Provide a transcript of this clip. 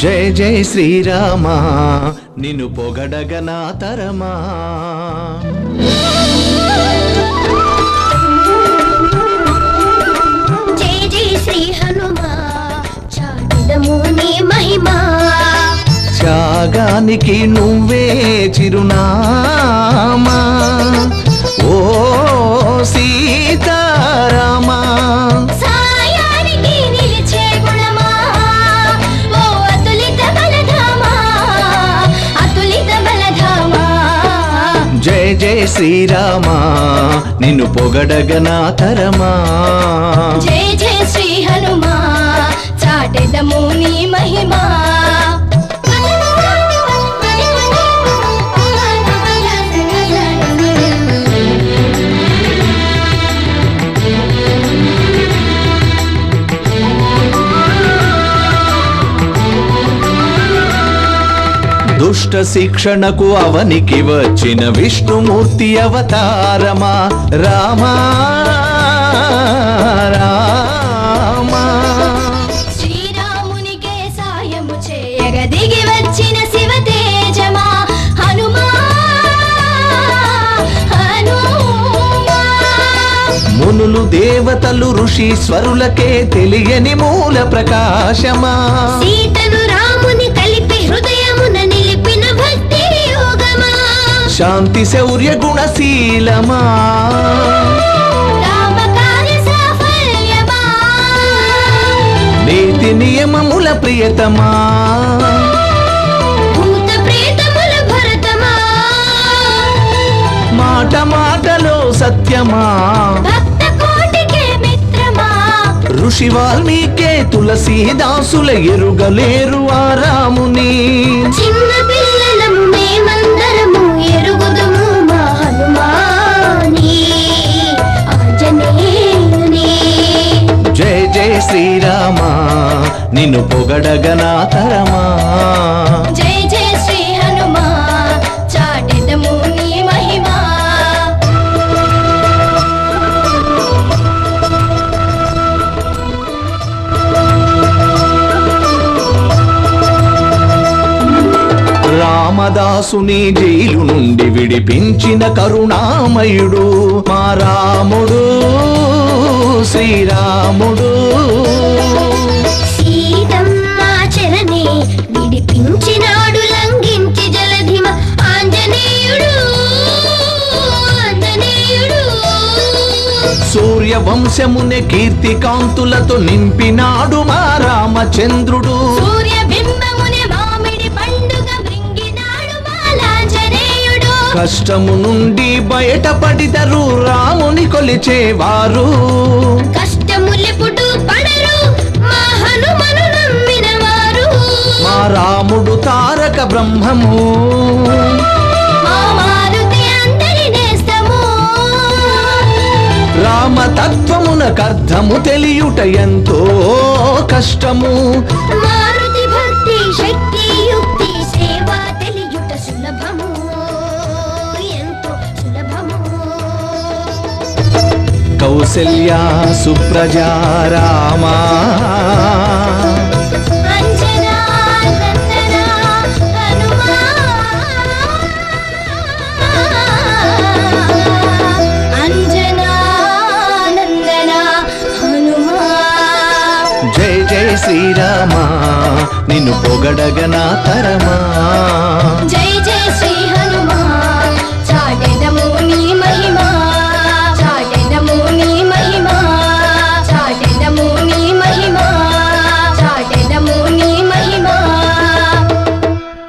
జయ జయ శ్రీరామా నిన్ను పొగడగ నా తరమా. జయ జయ శ్రీ హనుమా చాటిదము నీ మహిమా. త్యాగానికి నువ్వే చిరునామా ఓ సీతారామా. సాయానికి నిలిచే గుణమా ఓ అతులిత బలధామా అతులిత బలధామా. జయ జయ శ్రీరామా నిన్ను పొగడగ నా తరమా. జయ జయ శ్రీ హనుమా చాటెదము నీ మహిమా. దుష్ట శిక్షణకు అవనికి వచ్చిన విష్ణుమూర్తి అవతారమా రామా రామా. శ్రీరామునికే సాయము చేయగ దిగి వచ్చిన శివ తేజమా హనుమా హనుమా. మునులు దేవతలు ఋషీశ్వరులకే తెలియని మూల ప్రకాశమా. సీతను రాముని కలిపి హృదయమున నిలిపిన భక్తి యోగమా. శాంతి శౌర్య గుణశీలమా రామకార్య సాఫల్యమా. నీతి నియమముల ప్రియతమా భూత ప్రేతముల భరతమా. మాట మాటలో సత్యమా భక్త కోటికే మిత్రమా. ఋషి వాల్మీకే తులసీదాసుల ఎరుగలేరు ఆ రాముని. చిన్న పిల్లలము మేమందరము ఎరుగుదుము మా హనుమాని ఆంజనేయుని. జయ జయ శ్రీరామా నిన్ను పొగడగ నా తరమా. జయ జయ శ్రీ హనుమా చాటెదము నీ మహిమా. రామదాసుని జైలు నుండి విడిపించిన కరుణామయుడు మా రాముడు శ్రీరాముడు. సీతమ్మ చెరనే విడిపించినాడు లంఘించి జలధిమ ఆంజనేయుడు ఆంజనేయుడు. సూర్యవంశమునే కీర్తి కాంతులతో నింపినాడు మా రామచంద్రుడు. సూర్య బింబమునే మామిడి పండుగ మృంగినాడు బాలాంజనేయుడు. కష్టము నుండి బయటపడిదరు రాముని కొలిచేవారు. కష్టములెప్పుడు పడరు మా హనుమను నమ్మిన వారు. మా రాముడు తారక బ్రహ్మము మా మారుతి అందరి నేస్తము. రామతత్వమునకర్థము తెలియుట ఎంతో కష్టము. మారుతి భక్తి శక్తి యుక్తి సేవ తెలియుట సులభము ఎంతో సులభము. కౌసల్యా సుప్రజా రామా అంజనా నందన హనుమా. అంజనా నందన హనుమా. జయ జయ శ్రీరామా నిన్ను పొగడగ నా తరమా. జయ